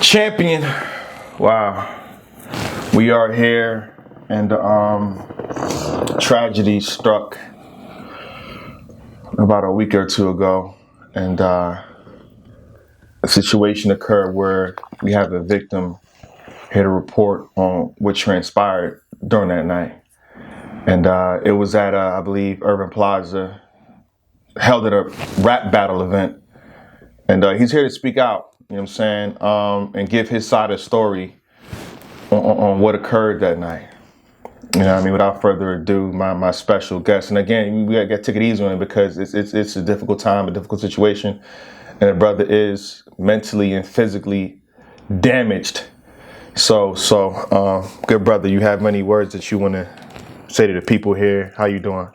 Champion. Wow. We are here and tragedy struck about a week or two ago, and a situation occurred where we have a victim here to report on what transpired during that night. And it was at, I believe, Urban Plaza, held at a rap battle event. And he's here to speak out, you know what I'm saying, and give his side of the story on what occurred that night. You know what I mean? Without further ado, my special guest. And again, we got to take it easy on it because it's a difficult time, a difficult situation. And the brother is mentally and physically damaged. So, good brother, you have many words that you want to say to the people here. How you doing?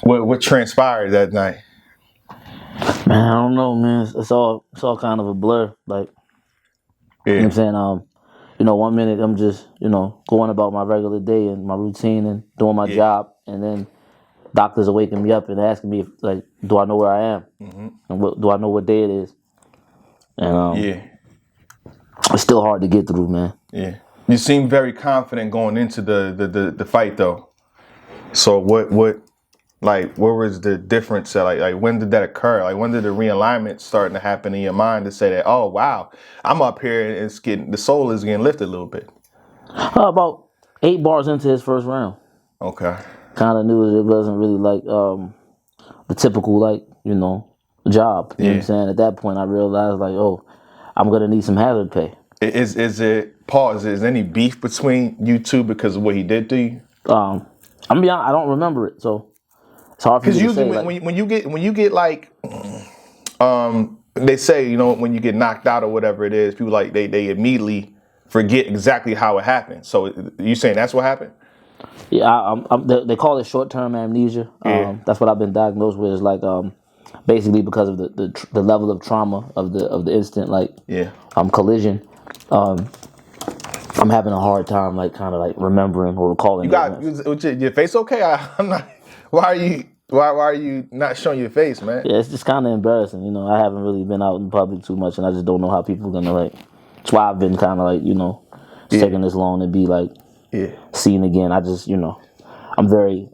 What transpired that night? Man, I don't know, man. It's all kind of a blur. Like, you know what I'm saying? One minute I'm just, going about my regular day and my routine and doing my job, and then doctors are waking me up and asking me, do I know where I am? Mm-hmm. And do I know what day it is? And it's still hard to get through, man. Yeah. You seem very confident going into the fight, though. So what was the difference? Like when did that occur? Like when did the realignment starting to happen in your mind to say that, oh wow, I'm up here and the soul is getting lifted a little bit? About 8 bars into his first round. Okay. Kind of knew that it wasn't really like the typical job. You know what I'm saying? At that point, I realized I'm gonna need some hazard pay. Is any beef between you two because of what he did to you? I'm gonna be honest, I don't remember it, so it's hard for me to say. Because usually when you get like, they say, when you get knocked out or whatever it is, people they immediately forget exactly how it happened. So you saying that's what happened? Yeah, they call it short-term amnesia. That's what I've been diagnosed with. Is basically because of the level of trauma of the instant collision. I'm having a hard time remembering or recalling. Your face okay? I'm not. Why are you not showing your face, man? Yeah, it's just kind of embarrassing. I haven't really been out in public too much, and I just don't know how people are gonna That's why I've been kind of taking this long to be seen again. I just I'm very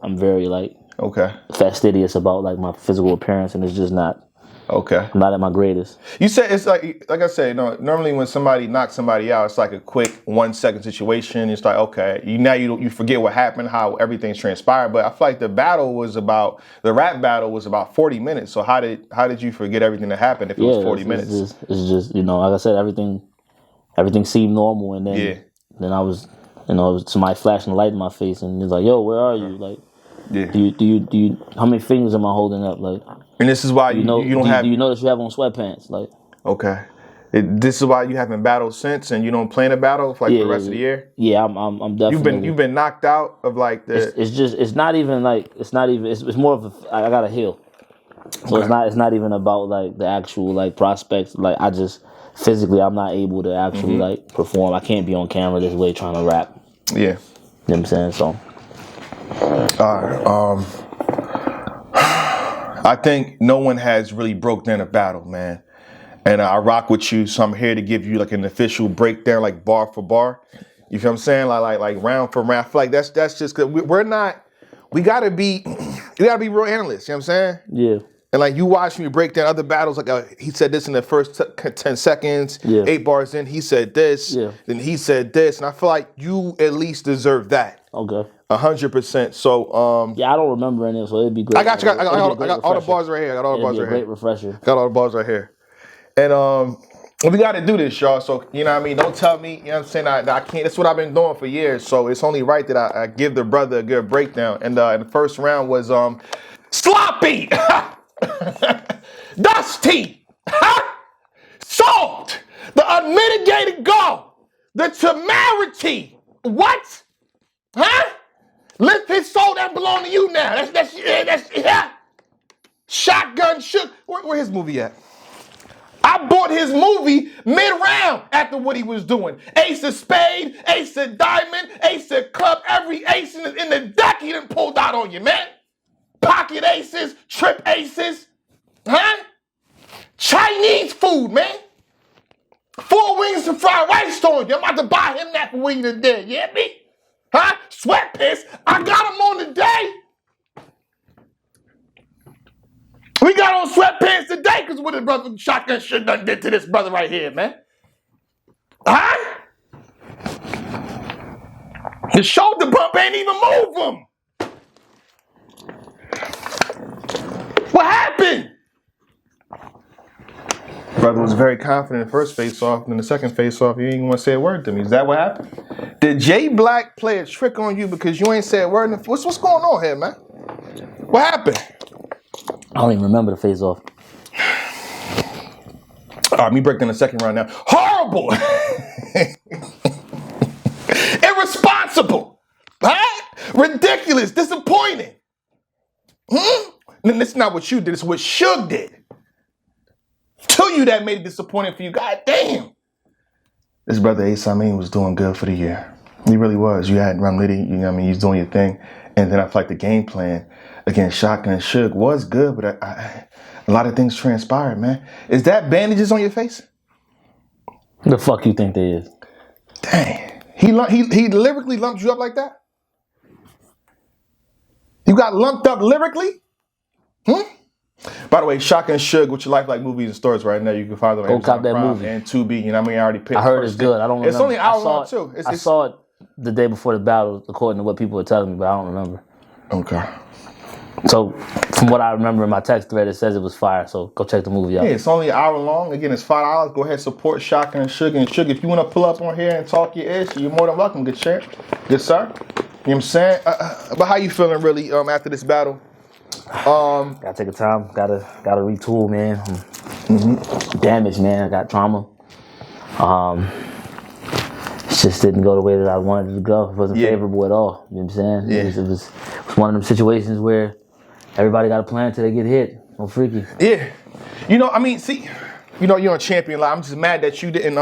okay fastidious about my physical appearance, and it's just not. Okay. I'm not at my greatest. You said it's like I said, normally when somebody knocks somebody out, it's like a quick 1 second situation. It's like, okay, you forget what happened, how everything transpired. But I feel like the rap battle was about 40 minutes. So how did you forget everything that happened if it was 40 minutes? It's just like I said, everything seemed normal, and then I was, it was somebody flashing a light in my face, and it's like, yo, where are you? Do you? How many fingers am I holding up? And this is why you don't have. Do you notice you have on sweatpants? Okay, this is why you haven't battled since, and you don't plan a battle for the rest of the year. Yeah, I'm definitely. You've been knocked out of the. It's not even it's more of I gotta heal. So it's not even about the actual prospects. I just physically I'm not able to actually perform. I can't be on camera this way trying to rap. Yeah. You know what I'm saying? So. All right. I think no one has really broke down a battle, man. And I rock with you, so I'm here to give you an official breakdown, bar for bar. You feel what I'm saying? Like round for round. I feel like that's just cause we're not. We gotta be real analysts. You know what I'm saying? Yeah. And you watch me break down other battles, he said this in the first 10 seconds, 8 bars in, he said this, then he said this, and I feel like you at least deserve that. Okay. 100%. So I don't remember any, so it'd be great. I got all the bars right here. Great refresher. Got all the bars right here. And we got to do this, y'all. So you know what I mean. Don't tell me. You know what I'm saying. I can't. That's what I've been doing for years. So it's only right that I give the brother a good breakdown. And the first round was sloppy, dusty, salt, the unmitigated gall, the temerity. What? Huh? Lift his soul that belong to you now. That's shotgun shook. Where his movie at? I bought his movie mid-round after what he was doing. Ace of spade, ace of diamond, ace of club, every ace in the deck he done pulled out on you, man. Pocket aces, trip aces, huh? Chinese food, man. 4 wings and fried rice on you. I'm about to buy him that for wing today. You hear me? Huh? Sweatpants. I got him on today. We got on sweatpants today because what his brother shotgun shit done did to this brother right here, man. Huh? The shoulder bump ain't even move him. What happened? Brother was very confident in the first face-off, and in the second face-off, you ain't even want to say a word to me. Is that what happened? Did Jayblac play a trick on you because you ain't said a word? What's going on here, man? What happened? I don't even remember the face-off. All right, me break down the second round now. Horrible! Irresponsible! Huh? Ridiculous! Disappointing! And it's not what you did, it's what Suge did. To you that made it disappointing for you. God damn. This brother Ace Amin was doing good for the year. He really was. You had Rum Liddy, you know what I mean, he's doing your thing. And then I feel like the game plan against Shotgun and Suge was good, but a lot of things transpired, man. Is that bandages on your face? The fuck you think they is? Dang. He lyrically lumped you up like that? You got lumped up lyrically? By the way, Shotgun Suge, What Your Life Like movies and stories right now. You can find them on Go cop that Prime movie. and Tubi. You know what I mean? I already picked. I heard it's good. I don't remember. It's only an hour long too. I saw it the day before the battle, according to what people were telling me, but I don't remember. Okay. So, from what I remember in my text thread, it says it was fire. So go check the movie out. Yeah, it's only an hour long. Again, it's $5. Go ahead, support Shotgun and Suge. And Suge, if you want to pull up on here and talk your ish, you're more than welcome. Good sir. Good sir. You know what I'm saying? But how you feeling really after this battle? Gotta take a time. Gotta retool, man. Damaged, man. I got trauma. It just didn't go the way that I wanted it to go. It wasn't favorable at all. You know what I'm saying? Yeah. It was one of them situations where everybody got a plan until they get hit. No freaky. Yeah. You know, I mean, see, you know, you're on Champion Live. I'm just mad that you didn't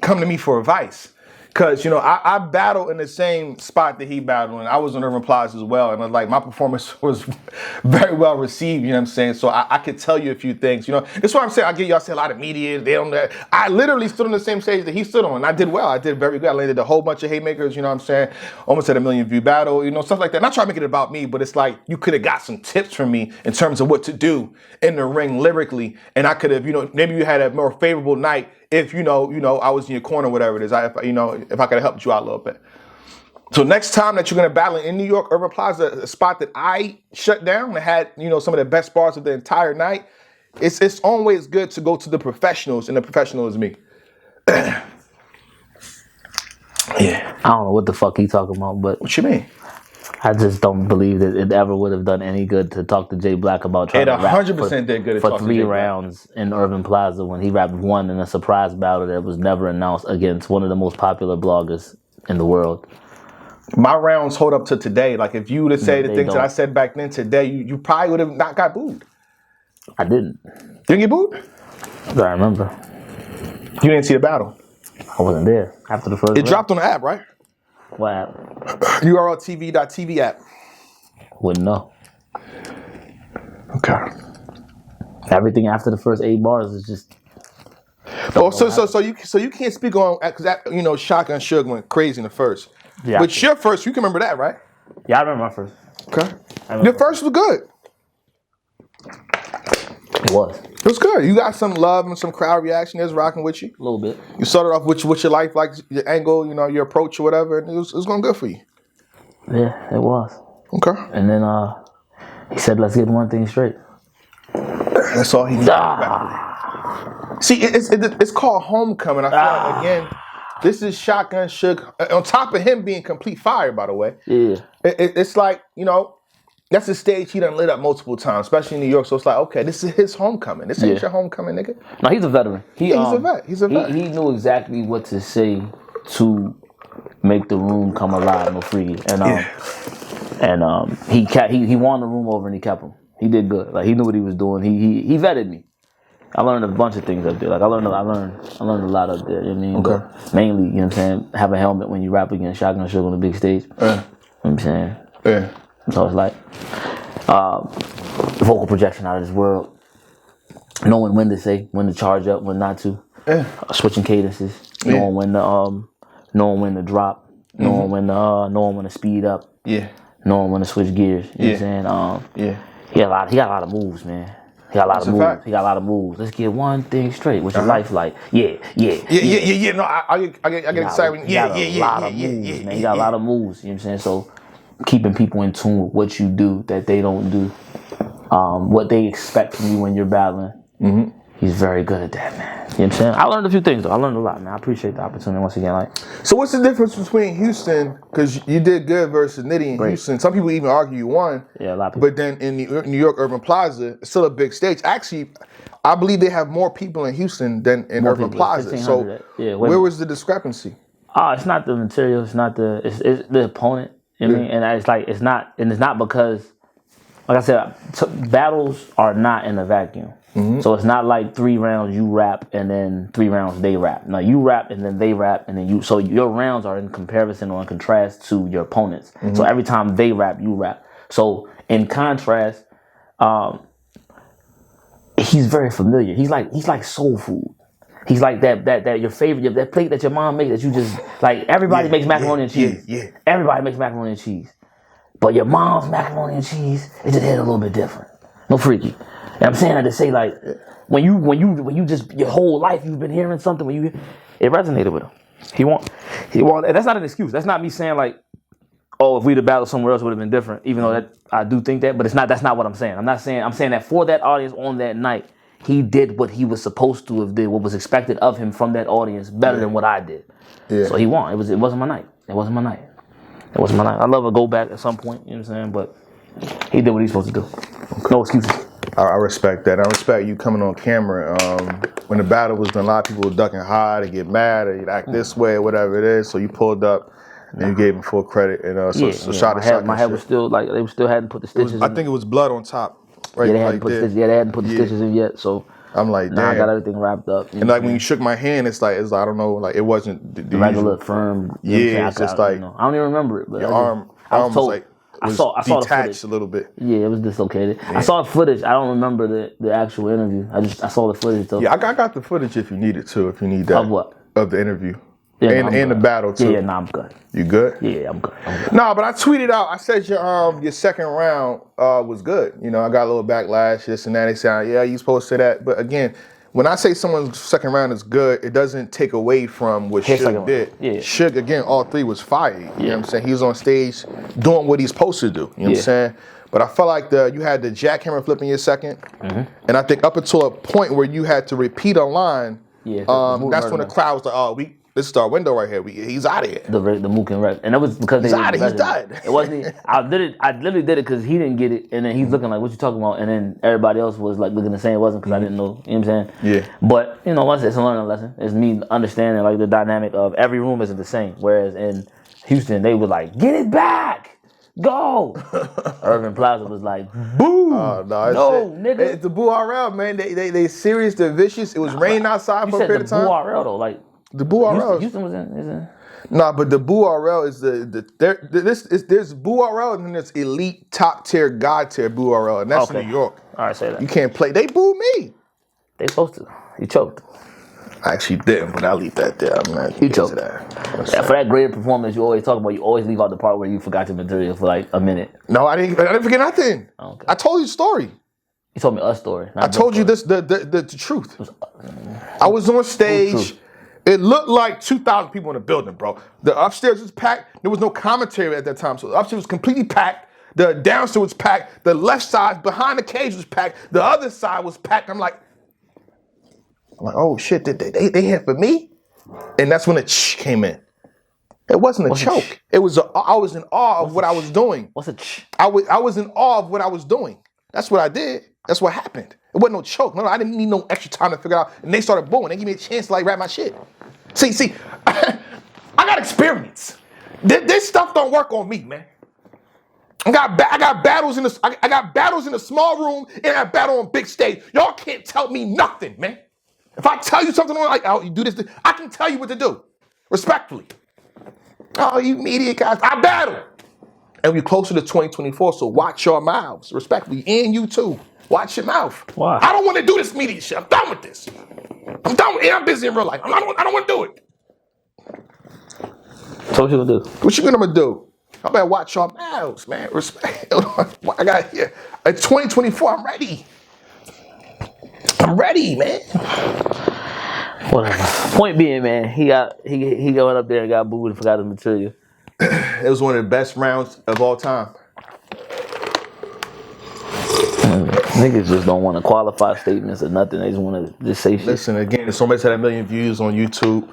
come to me for advice. Because, you know, I battled in the same spot that he battled, and I was on Urban Plaza as well. And like my performance was very well received, you know what I'm saying? So I could tell you a few things, you know. That's why I'm saying y'all see a lot of media, they don't know. I literally stood on the same stage that he stood on, and I did well. I did very good. I landed a whole bunch of haymakers, you know what I'm saying? Almost had a 1 million view battle, you know, stuff like that. Not trying to make it about me, but it's like you could have got some tips from me in terms of what to do in the ring lyrically. And I could have, you know, maybe you had a more favorable night if you know, I was in your corner, whatever it is. If I could have helped you out a little bit. So next time that you're gonna battle in New York, Urban Plaza, a spot that I shut down and had, you know, some of the best bars of the entire night. It's always good to go to the professionals, and the professional is me. Yeah. I don't know what the fuck he talking about, but What you mean? I just don't believe that it ever would have done any good to talk to Jayblac about trying to rap 100% did good to for talk to 3 Jayblac. rounds in Urban Plaza when he rapped one in a surprise battle that was never announced against one of the most popular bloggers in the world. My rounds hold up to today. Like if you would have said the things that I said back then today, you probably would have not got booed. I didn't. You didn't get booed? I remember. You didn't see the battle. I wasn't there after the first round. Dropped on the app, right? What app? URLTV.tv app. Wouldn't know. Okay. Everything after the first 8 bars is just. Oh, so you can't speak on because that, you know, Shotgun Suge went crazy in the first. Yeah. But your first, you can remember that, right? Yeah, I remember my first. Okay. Your first was good. It was. It was good. You got some love and some crowd reaction. It was rocking with you. A little bit. You started off with your life, like your angle, you know, your approach or whatever, and it was going good for you. Yeah, it was. Okay. And then he said, "Let's get one thing straight." That's all he did. See, it's called homecoming. I feel like, again, this is Shotgun Suge. On top of him being complete fire, by the way. Yeah. It's like, you know, that's a stage he done lit up multiple times, especially in New York. So it's like, okay, this is his homecoming. This ain't your homecoming, nigga. No, he's a veteran. He's a vet. He's a vet. He knew exactly what to say to make the room come alive, no freaky. And he won the room over and he kept him. He did good. Like he knew what he was doing. He vetted me. I learned a bunch of things up there. Like I learned a lot up there. You know what I mean? Okay. But mainly, you know what I'm saying, have a helmet when you rap against Shotgun Suge on the big stage. You know what I'm saying? Yeah. So it's like vocal projection out of this world. knowing when to say, when to charge up, when not to, switching cadences, knowing when to drop, knowing when to speed up, knowing when to switch gears. You know what I'm saying? He got a lot of moves, man. He got a lot of moves. Fact. He got a lot of moves. Let's get one thing straight. What's your life like? Yeah. No, I get excited when He got a lot of moves, man. He got a lot of moves. You know what I'm saying? So keeping people in tune with what you do that they don't do, what they expect from you when you're battling. He's very good at that, man. You know what I'm saying? I learned a few things, though. I learned a lot, man. I appreciate the opportunity once again. So what's the difference between Houston, because you did good versus Nitty in Houston. Some people even argue you won. Yeah, a lot of people. But then in New York Urban Plaza, it's still a big stage. Actually, I believe they have more people in Houston than in Urban Plaza. So where was the discrepancy? It's not the material. It's not it's the opponent. You know what I mean? And it's not because, like I said, battles are not in a vacuum. So it's not like 3 rounds you rap and then 3 rounds they rap. No, you rap and then they rap and then you. So your rounds are in comparison or in contrast to your opponents. So every time they rap, you rap. So in contrast, he's very familiar. He's like soul food. He's like that your favorite, that plate that your mom makes that you just like. Everybody makes macaroni and cheese. Everybody makes macaroni and cheese. But your mom's macaroni and cheese, it just hit a little bit different. No freaky. And I'm saying that to say, like, when you just your whole life you've been hearing something, it resonated with him. He want, and that's not an excuse. That's not me saying like, oh, if we'd have battled somewhere else, it would have been different. Even though that I do think that, but it's not. That's not what I'm saying. I'm saying that for that audience on that night, he did what he was supposed to have did, what was expected of him from that audience, better than what I did. So he won. It wasn't my night. It wasn't my night. I love to go back at some point. You know what I'm saying? But he did what he's supposed to do. No excuses. I respect that. I respect you coming on camera. When the battle was done, a lot of people were ducking high, they get mad, or you'd act this way, or whatever it is. So you pulled up and you gave him full credit. And shot my head was still like they still hadn't put the stitches in. I think it was blood on top. Right, they hadn't put they hadn't put the stitches in yet. So I'm like, damn. Now I got everything wrapped up. And like when you shook my hand, it's like I don't know, like it wasn't the regular firm. It's just like I don't even remember it. But your arm was like. I saw the footage a little bit. Yeah, it was dislocated. Yeah. I saw the footage. I don't remember the actual interview. I saw the footage though. Yeah, I got the footage if you need it too. If you need that of what? Of the interview. Yeah, and the battle too. Yeah, I'm good. You good? Yeah, I'm good. No, but I tweeted out. I said your second round was good. You know, I got a little backlash, this and that. They said, yeah, you supposed to say that. But again, when I say someone's second round is good, it doesn't take away from what Suge did. Yeah. Suge, again, all 3 was fire. You know what I'm saying? He was on stage doing what he's supposed to do. You know what I'm saying? But I felt like you had the jackhammer flip in your second. And I think up until a point where you had to repeat a line, that's when the crowd was like, oh, this is our window right here. He's out of here. The Mook and Rex. And that was because he's out of here. He's done. It wasn't. I literally did it because he didn't get it, and then he's looking like, "What you talking about?" And then everybody else was like looking the same. It wasn't because I didn't know. You know what I'm saying? Yeah. But once it's a learning lesson. It's me understanding like the dynamic of every room isn't the same. Whereas in Houston, they were like, "Get it back, go." Urban Plaza was like, "Boo." No, nigga. It's the Boo RL, man. They serious. They're vicious. It was raining outside for a period of time. Boo RL though, like. The Boo RL. Houston was in. Nah, but the Boo RL is there's Boo RL and then there's elite top tier God tier Boo RL, and that's New York. All right, say that. You can't play. They booed me. They supposed to. You choked. I actually didn't, but I'll leave that there. I'm not. You choked. Yeah, for that great performance you always talk about, you always leave out the part where you forgot your material for like a minute. No, I didn't forget nothing. Okay. I told you the story. You told me a story. I told you this the truth. I was on stage. It looked like 2,000 people in the building, bro. The upstairs was packed. There was no commentary at that time, so the upstairs was completely packed. The downstairs was packed. The left side behind the cage was packed. The other side was packed. I'm like, oh shit, they here for me? And that's when the came in. It wasn't a choke. It was. I was in awe of what I was doing. What's a ch? I was in awe of what I was doing. That's what I did. That's what happened. It wasn't no choke. No, I didn't need no extra time to figure out. And they started booing. They gave me a chance to like rap my shit. See, I got experience. This stuff don't work on me, man. I got battles in the I got battles in a small room and I battle on big stage. Y'all can't tell me nothing, man. If I tell you something like, oh, you do this, I can tell you what to do, respectfully. Oh, you media guys, I battle. And we're closer to 2024, so watch your mouths, respectfully, and you too. Watch your mouth. Why? I don't want to do this media shit. I'm done with this. I'm done with it. I'm busy in real life. I don't want to do it. So what you gonna do? What you gonna do? I better watch your mouths, man. Respect. I got here. In 2024, I'm ready. I'm ready, man. Whatever. Point being, man, he got up there and got booed and forgot his material. It was one of the best rounds of all time. Niggas just don't want to qualify statements or nothing. They just want to just say shit. Listen, again, there's somebody's had 1 million views on YouTube.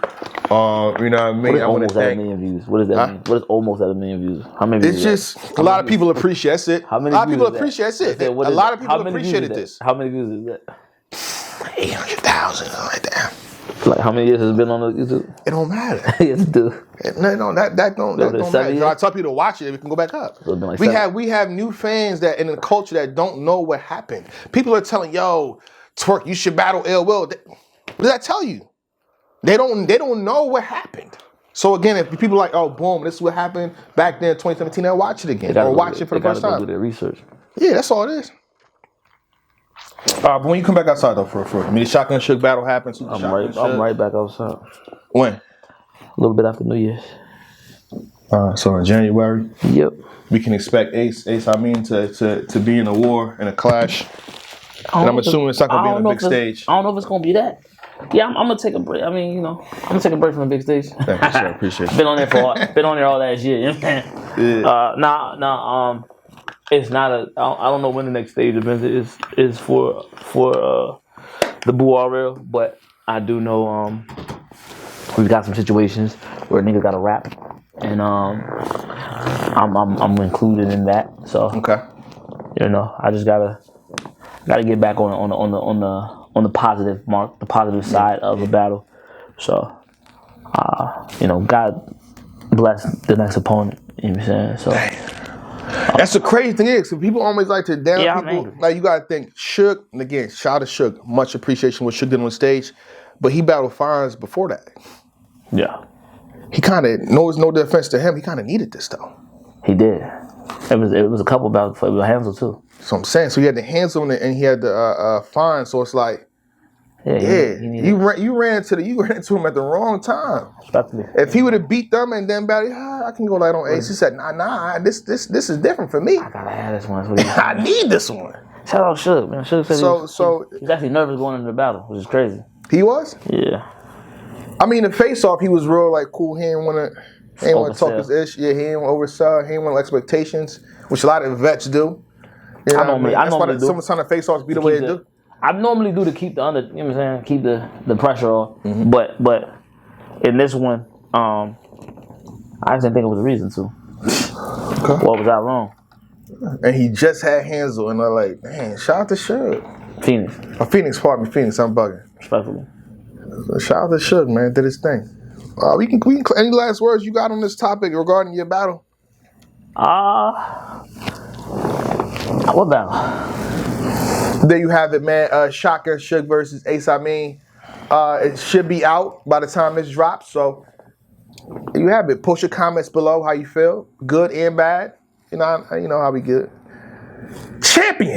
You know what I mean? What is almost at 1 million views? What does that mean? What is almost at 1 million views? How many views? It's just a lot of people appreciate that's it. How many a lot of views people is that? appreciate that's it. I said, A lot of people appreciated this. How many views is that? 800,000, something like that. Like how many years has it been on the YouTube? It don't matter. Yes, dude. No, that don't matter. I tell people to watch it. We can go back up. So like we have new fans that in the culture that don't know what happened. People are telling, yo, Twerk, you should battle Ill Will. What does that tell you? They don't know what happened. So again, if people are like, oh, boom, this is what happened back then, 2017, they'll watch it again or watch it for the first time. They gotta do their research. Yeah, that's all it is. But when you come back outside though, for I mean, the Shotgun Suge battle happens. I'm right back outside. When? A little bit after New Year's. So in January. Yep. We can expect Ace Amin to be in a war, in a clash. And I'm assuming it's not gonna be on a big stage. I don't know if it's gonna be that. Yeah, I'm gonna take a break. I mean, I'm gonna take a break from the big stage. Thank you, sir. Appreciate it. Been on there all that shit. You know what I'm saying? Yeah. It's not a. I don't know when the next stage event is for the Boo RL, but I do know we've got some situations where niggas got to rap, and I'm included in that. So okay, I just gotta get back on the positive mark, the positive side of the battle. So God bless the next opponent. You know what I'm saying? So. That's the crazy thing is, people always like to down people. I'm like you gotta think, Suge, and again, shout out to Suge. Much appreciation what Suge did on stage, but he battled Fonz before that. Yeah. He kind of, no defense to him, he kind of needed this though. He did. It was a couple battles for Hansel too. So I'm saying, so he had the Hansel and he had the Fonz, so it's like, you ran into him at the wrong time. If he would have beat them and then battled, I can go light on Ace. He said, nah, this is different for me. I gotta have this one. I need this one. Shout out Suge, man. Suge said he was actually nervous going into the battle, which is crazy. He was? Yeah. I mean, the face-off, he was real like cool. He didn't want to talk his ish. Yeah, he didn't oversell. He didn't want expectations, which a lot of vets do. You know I normally do. Some of the face-offs be the way they do. I normally do to keep the under, you know what I'm saying, keep the pressure on. Mm-hmm. But in this one, I just didn't think it was a reason to. Okay. What was I wrong? And he just had Hansel, and I'm like, man, shout out to Suge. Phoenix. Phoenix, pardon me, Phoenix. I'm bugging. Respectfully. Shout out to Suge, man. Did his thing. We can. Any last words you got on this topic regarding your battle? What battle? There you have it, man. Shotgun Suge versus Ace Amin. It should be out by the time this drops. So there you have it. Post your comments below how you feel, good and bad. You know how we good. Champion.